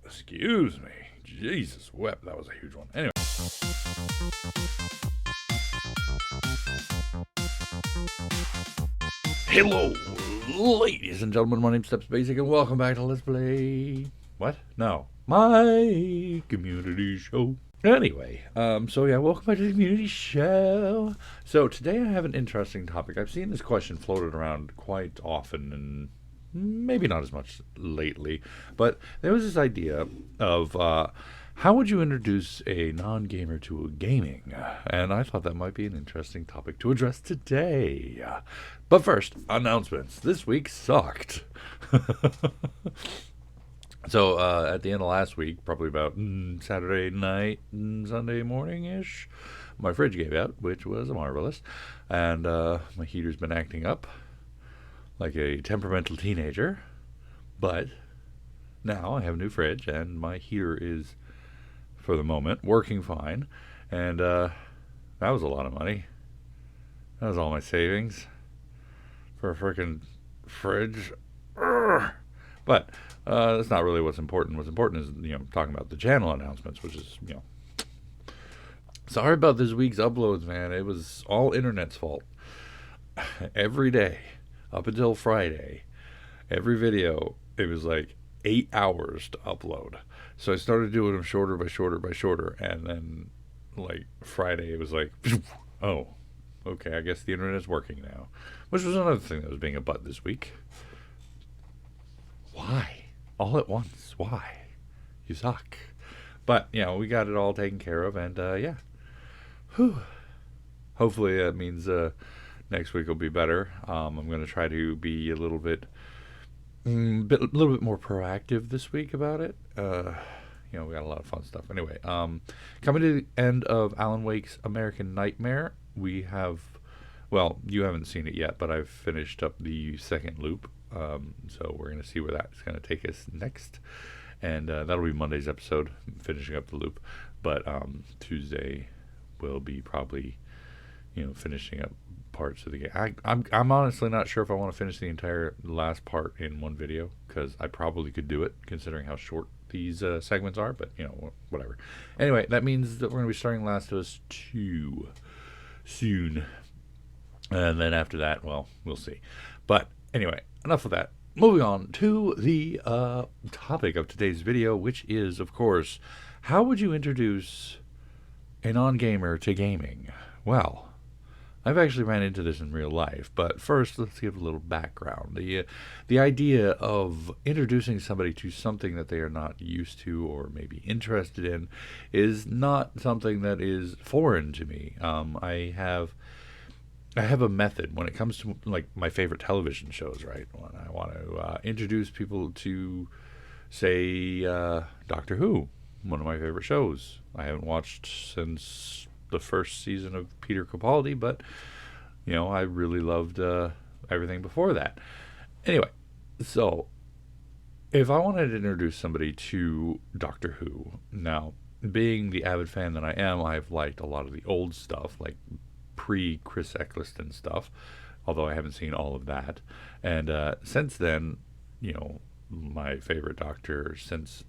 Excuse me. Jesus wept. That was a huge one. Anyway. Hello, ladies and gentlemen. My name's StepsBasic, and welcome back to Let's Play... What? No. My community show. Anyway, welcome back to the community show. So, today I have an interesting topic. I've seen this question floated around quite often, and maybe not as much lately, but there was this idea of how would you introduce a non-gamer to gaming? And I thought that might be an interesting topic to address today. But first, announcements. This week sucked. So at the end of last week, probably about Saturday night, Sunday morning-ish, my fridge gave out, which was marvelous. And my heater's been acting up like a temperamental teenager. But now I have a new fridge, and my heater is, for the moment, working fine. And that was a lot of money. That was all my savings for a freaking fridge. Urgh. But that's not really what's important. What's important is, talking about the channel announcements, which is, Sorry about this week's uploads, man. It was all internet's fault. Every day, up until Friday, every video, it was like 8 hours to upload. So I started doing them shorter by shorter by shorter. And then, like, Friday, it was like, oh, okay, I guess the internet is working now. Which was another thing that was being a butt this week. Why? All at once. Why? You suck. But, we got it all taken care of, and, Whew. Hopefully that means next week will be better. I'm going to try to be a little bit more proactive this week about it. We got a lot of fun stuff. Anyway, coming to the end of Alan Wake's American Nightmare, we have, well, you haven't seen it yet, but I've finished up the second loop. So we're going to see where that's going to take us next. And that'll be Monday's episode, finishing up the loop. But Tuesday will be probably, finishing up parts of the game. I'm honestly not sure if I want to finish the entire last part in one video, because I probably could do it, considering how short these segments are. But, whatever. Anyway, that means that we're going to be starting Last of Us 2 soon. And then after that, well, we'll see. But anyway, enough of that. Moving on to the topic of today's video, which is, of course, how would you introduce a non-gamer to gaming? Well, I've actually ran into this in real life, but first let's give a little background. The idea of introducing somebody to something that they are not used to or maybe interested in is not something that is foreign to me. I have a method when it comes to, like, my favorite television shows, right? When I want to introduce people to, say, Doctor Who, one of my favorite shows. I haven't watched since the first season of Peter Capaldi, but, I really loved everything before that. Anyway, so if I wanted to introduce somebody to Doctor Who, now, being the avid fan that I am, I've liked a lot of the old stuff, like pre-Chris Eccleston stuff, although I haven't seen all of that. And since then, my favorite Doctor, since,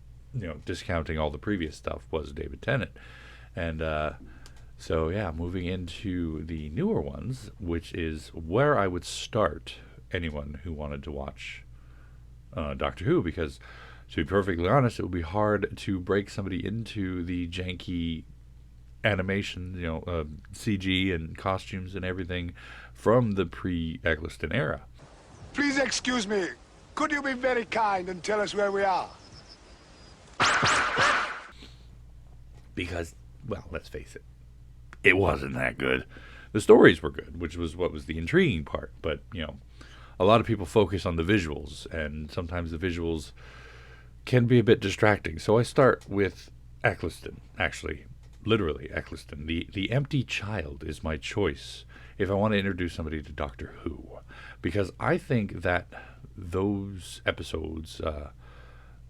discounting all the previous stuff, was David Tennant. And moving into the newer ones, which is where I would start anyone who wanted to watch Doctor Who, because, to be perfectly honest, it would be hard to break somebody into the janky animation, CG and costumes and everything from the pre-Eccleston era. Please excuse me. Could you be very kind and tell us where we are? Because, well, let's face it, it wasn't that good. The stories were good, which was what was the intriguing part, but, a lot of people focus on the visuals, and sometimes the visuals can be a bit distracting. So I start with Eccleston, actually. Literally, Eccleston. The empty child is my choice if I want to introduce somebody to Doctor Who. Because I think that those episodes,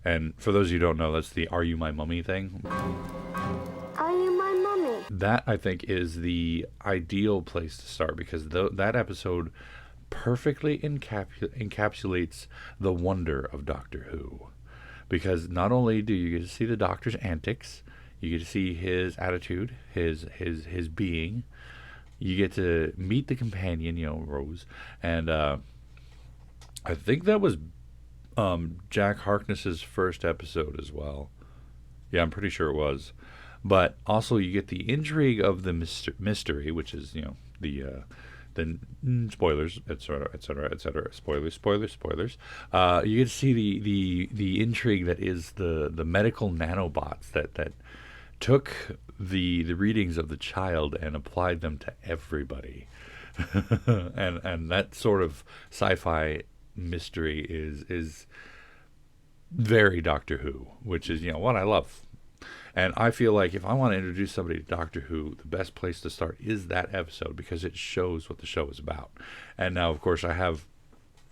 and for those of you who don't know, that's the Are You My Mummy thing. Are you my mummy? That, I think, is the ideal place to start, because that episode perfectly encapsulates the wonder of Doctor Who. because not only do you get to see the Doctor's antics, you get to see his attitude, his being. You get to meet the companion, Rose, and I think that was Jack Harkness's first episode as well. Yeah, I'm pretty sure it was. But also, you get the intrigue of the mystery, which is the spoilers, etc., etc., etc. Spoilers. You get to see the intrigue that is the medical nanobots that took the readings of the child and applied them to everybody, and that sort of sci-fi mystery is very Doctor Who, which is what I love. And I feel like if I want to introduce somebody to Doctor Who, the best place to start is that episode, because it shows what the show is about. And now, of course, I have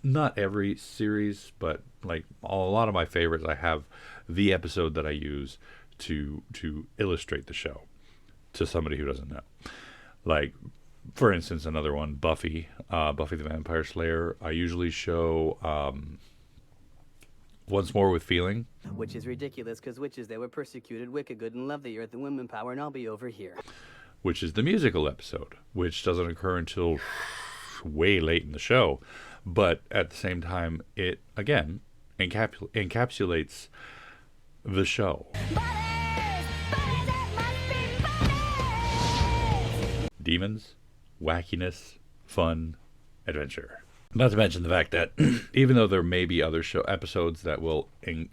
not every series, but like a lot of my favorites, I have the episode that I use to illustrate the show to somebody who doesn't know. Like, for instance, another one, Buffy the Vampire Slayer. I usually show Once More with Feeling. Which is ridiculous, because witches, they were persecuted, wicked, good, and love the earth and women power, and I'll be over here. Which is the musical episode, which doesn't occur until way late in the show. But at the same time, it, again, encapsulates the show. Demons, wackiness, fun, adventure. Not to mention the fact that even though there may be other show episodes that will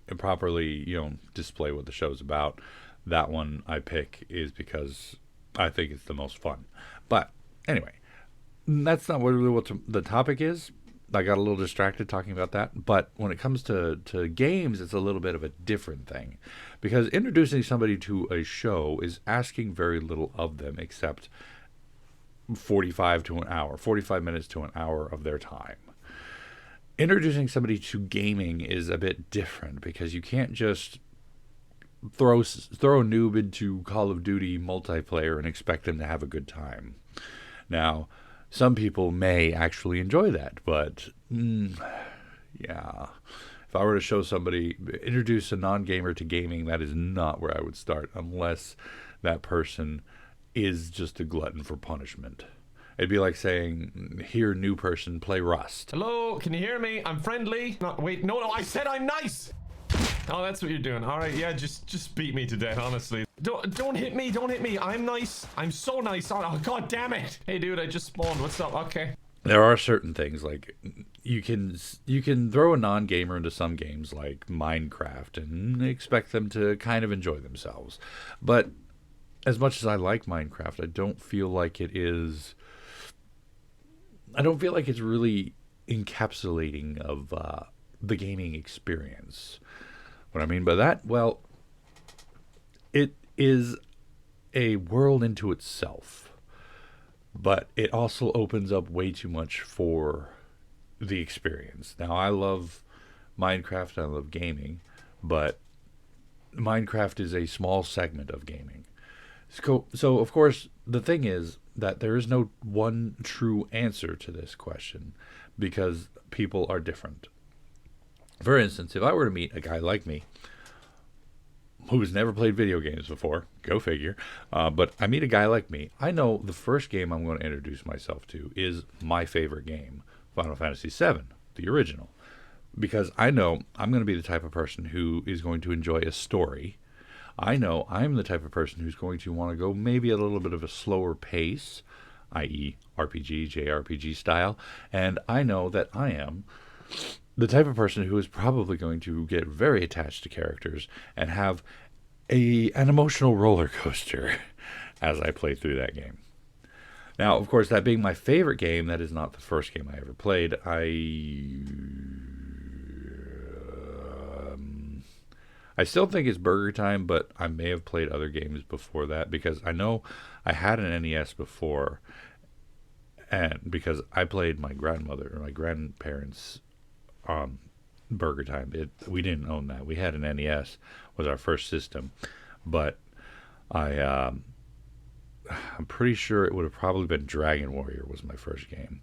improperly, display what the show's about, that one I pick is because I think it's the most fun. But anyway, that's not really what the topic is. I got a little distracted talking about that. But when it comes to games, it's a little bit of a different thing, because introducing somebody to a show is asking very little of them, except 45 minutes to an hour of their time. Introducing somebody to gaming is a bit different, because you can't just throw a noob into Call of Duty multiplayer and expect them to have a good time. Now, some people may actually enjoy that, but yeah. If I were to introduce a non-gamer to gaming, that is not where I would start, unless that person is just a glutton for punishment. It'd be like saying, here, new person, play Rust. Hello, can you hear me? I'm friendly. No, wait, no, I said I'm nice. Oh, that's what you're doing. All right, yeah, just beat me to death, honestly. Don't hit me, don't hit me. I'm nice. I'm so nice. Oh, god damn it. Hey, dude, I just spawned. What's up? Okay. There are certain things, like you can throw a non-gamer into some games like Minecraft and expect them to kind of enjoy themselves. But as much as I like Minecraft, I don't feel like it's really encapsulating of the gaming experience. What I mean by that, well, it is a world into itself, but it also opens up way too much for the experience. Now, I love Minecraft, I love gaming, but Minecraft is a small segment of gaming. So, of course, the thing is that there is no one true answer to this question, because people are different. For instance, if I were to meet a guy like me who's never played video games before, go figure, but I meet a guy like me, I know the first game I'm going to introduce myself to is my favorite game, Final Fantasy VII, the original, because I know I'm going to be the type of person who is going to enjoy a story. I know I'm the type of person who's going to want to go maybe a little bit of a slower pace, i.e. RPG, JRPG style, and I know that I am the type of person who is probably going to get very attached to characters and have an emotional roller coaster as I play through that game. Now, of course, that being my favorite game, that is not the first game I ever played. I still think it's Burger Time, but I may have played other games before that, because I know I had an NES before, and because I played my grandparents' Burger Time. We didn't own that. We had an NES, was our first system, but I'm pretty sure it would have probably been Dragon Warrior was my first game,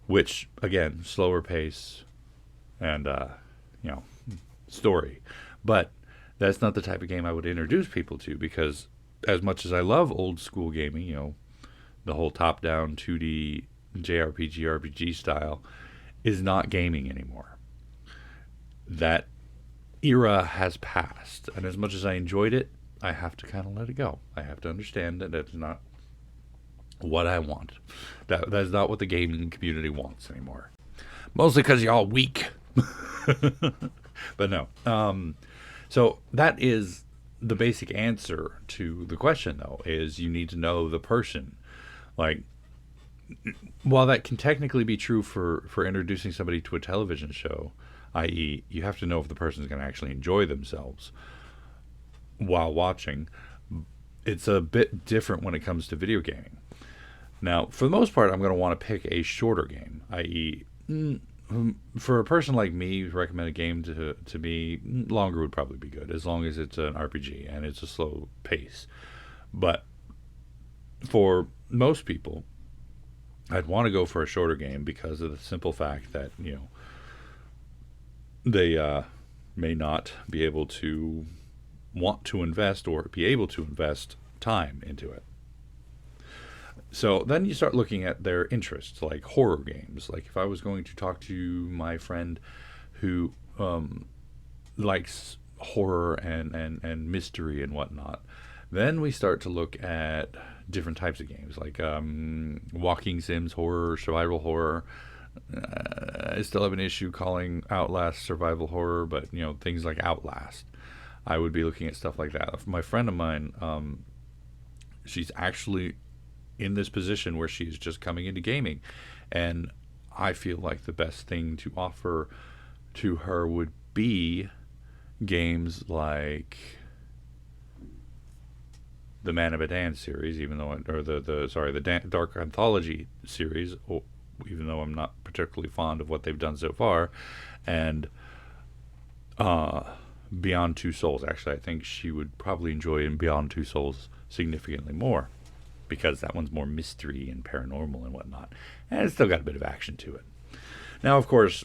which, again, slower pace and story. But that's not the type of game I would introduce people to, because as much as I love old school gaming, the whole top-down 2D JRPG RPG style is not gaming anymore. That era has passed, and as much as I enjoyed it, I have to kind of let it go. I have to understand that that's not what I want. That's not what the gaming community wants anymore. Mostly because y'all weak. But no. So that is the basic answer to the question, though, is you need to know the person. Like, while that can technically be true for introducing somebody to a television show, i.e., you have to know if the person's going to actually enjoy themselves while watching, it's a bit different when it comes to video gaming. Now, for the most part, I'm going to want to pick a shorter game, i.e., for a person like me, recommend a game to me, longer would probably be good, as long as it's an RPG and it's a slow pace. But for most people, I'd want to go for a shorter game because of the simple fact that, they may not be able to want to invest or be able to invest time into it. So then you start looking at their interests, like horror games. Like if I was going to talk to my friend who likes horror and mystery and whatnot, then we start to look at different types of games, like walking sims horror, survival horror. I still have an issue calling Outlast survival horror, but things like Outlast, I would be looking at stuff like that. My friend of mine, she's actually in this position where she's just coming into gaming, and I feel like the best thing to offer to her would be games like the Man of Medan series, even though the Dark Anthology series, even though I'm not particularly fond of what they've done so far, and Beyond Two Souls. Actually, I think she would probably enjoy Beyond Two Souls significantly more, because that one's more mystery and paranormal and whatnot, and it's still got a bit of action to it. Now, of course,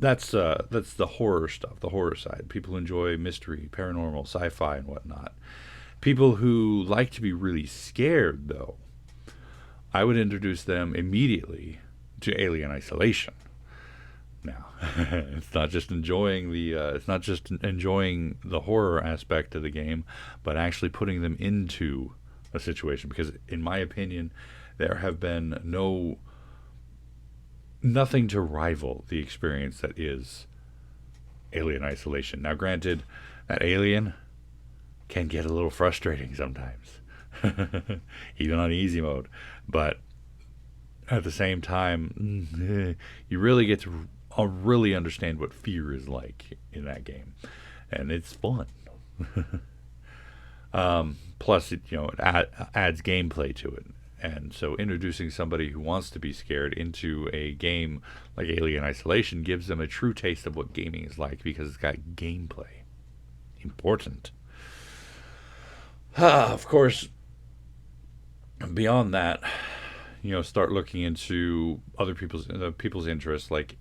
that's the horror stuff, the horror side. People who enjoy mystery, paranormal, sci-fi, and whatnot. People who like to be really scared, though, I would introduce them immediately to Alien Isolation. Now, it's not just enjoying the horror aspect of the game, but actually putting them into a situation, because in my opinion, there have been nothing to rival the experience that is Alien Isolation. Now, granted, that alien can get a little frustrating sometimes, even on easy mode, but at the same time, you really get to really understand what fear is like in that game, and it's fun. Plus, it adds gameplay to it, and so introducing somebody who wants to be scared into a game like Alien Isolation gives them a true taste of what gaming is like, because it's got gameplay. Important. Of course, beyond that, start looking into other people's interests. Like,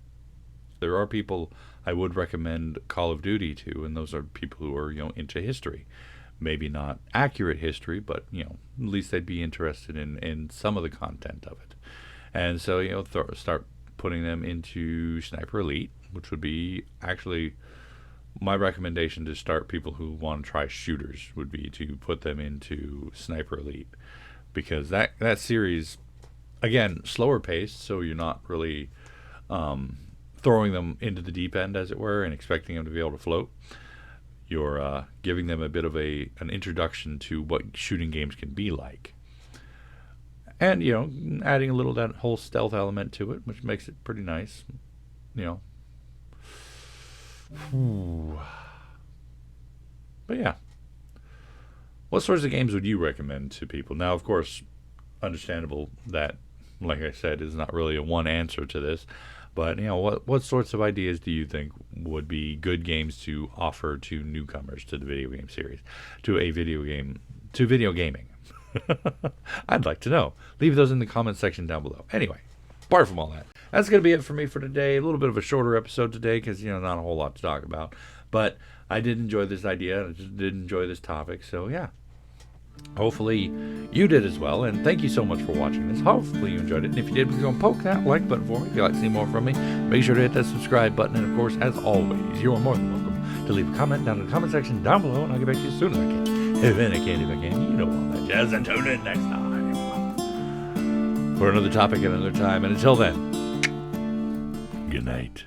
there are people I would recommend Call of Duty to, and those are people who are into history. Maybe not accurate history, but at least they'd be interested in some of the content of it. And so start putting them into Sniper Elite, which would be actually my recommendation to start people who want to try shooters, would be to put them into Sniper Elite, because that series, again, slower paced, so you're not really throwing them into the deep end, as it were, and expecting them to be able to float. You're giving them a bit of an introduction to what shooting games can be like, and adding a little of that whole stealth element to it, which makes it pretty nice. But yeah, what sorts of games would you recommend to people? Now, of course, understandable that, like I said, is not really a one answer to this, but what sorts of ideas do you think would be good games to offer to newcomers to the video game series, to video gaming? I'd like to know. Leave those in the comment section down below. Anyway, apart from all that, that's going to be it for me for today. A little bit of a shorter episode today, because not a whole lot to talk about. But I did enjoy this idea. I just did enjoy this topic. So yeah, hopefully you did as well. And thank you so much for watching this. Hopefully you enjoyed it. And if you did, please go and poke that like button for me. If you'd like to see more from me, make sure to hit that subscribe button. And of course, as always, you are more than welcome to leave a comment down in the comment section down below, and I'll get back to you as soon as I can. If I can, you know all that jazz. And tune in next time for another topic at another time. And until then, good night.